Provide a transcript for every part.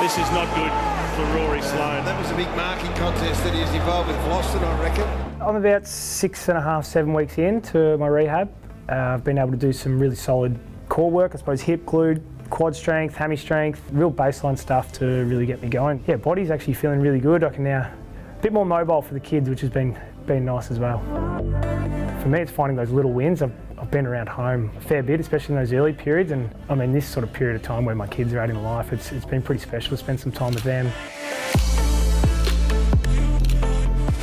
This is not good for Rory Sloane. That was a big marking contest that he was involved with Boston, I reckon. I'm about 6.5, 7 weeks into my rehab. I've been able to do some really solid core work, I suppose hip, glute, quad strength, hammy strength, real baseline stuff to really get me going. Yeah, body's actually feeling really good. I can now, a bit more mobile for the kids, which has been nice as well. For me, it's finding those little wins. I've been around home a fair bit, especially in those early periods, and I mean this sort of period of time where my kids are at in life, it's been pretty special to spend some time with them.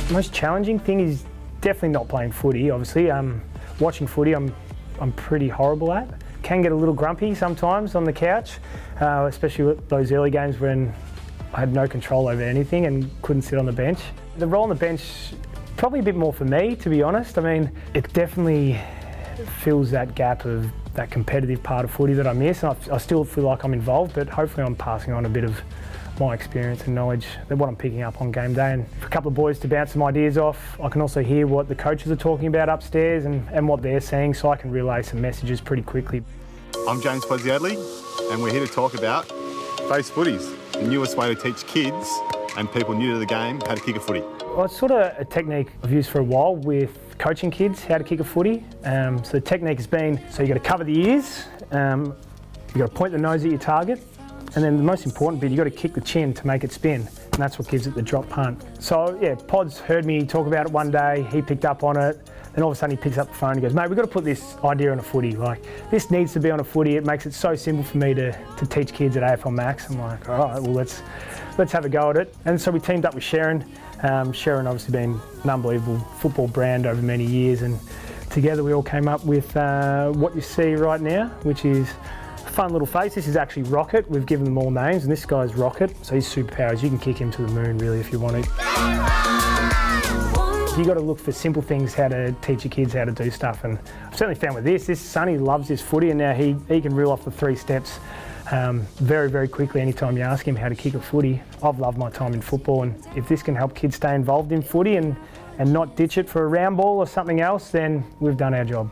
The most challenging thing is definitely not playing footy, obviously. Watching footy I'm pretty horrible at. Can get a little grumpy sometimes on the couch, especially with those early games when I had no control over anything and couldn't sit on the bench. The role on the bench, probably a bit more for me, to be honest. I mean, it definitely fills that gap of that competitive part of footy that I miss, and I still feel like I'm involved, but hopefully I'm passing on a bit of my experience and knowledge that what I'm picking up on game day. And for a couple of boys to bounce some ideas off, I can also hear what the coaches are talking about upstairs and what they're saying, so I can relay some messages pretty quickly. I'm James Podsiadly, and we're here to talk about face footies, the newest way to teach kids and people new to the game how to kick a footy. Well, it's sort of a technique I've used for a while with coaching kids how to kick a footy. So the technique has been, so you've got to cover the ears, you've got to point the nose at your target, and then the most important bit, you've got to kick the chin to make it spin, and that's what gives it the drop punt. So yeah, Pod's heard me talk about it one day, he picked up on it, then all of a sudden he picks up the phone and goes, mate, we've got to put this idea on a footy. Like, this needs to be on a footy. It makes it so simple for me to teach kids at AFL Max. I'm like, all right, well, let's have a go at it. And so we teamed up with Sharon. Sharon obviously been an unbelievable football brand over many years, and together we all came up with what you see right now, which is a fun little face. This is actually Rocket. We've given them all names, and this guy's Rocket. So his superpowers, you can kick him to the moon really if you want to. You got to look for simple things, how to teach your kids how to do stuff, and I've certainly found with this Sonny loves his footy, and now he can reel off the 3 steps very, very quickly anytime you ask him how to kick a footy. I've loved my time in football, and if this can help kids stay involved in footy and not ditch it for a round ball or something else, then we've done our job.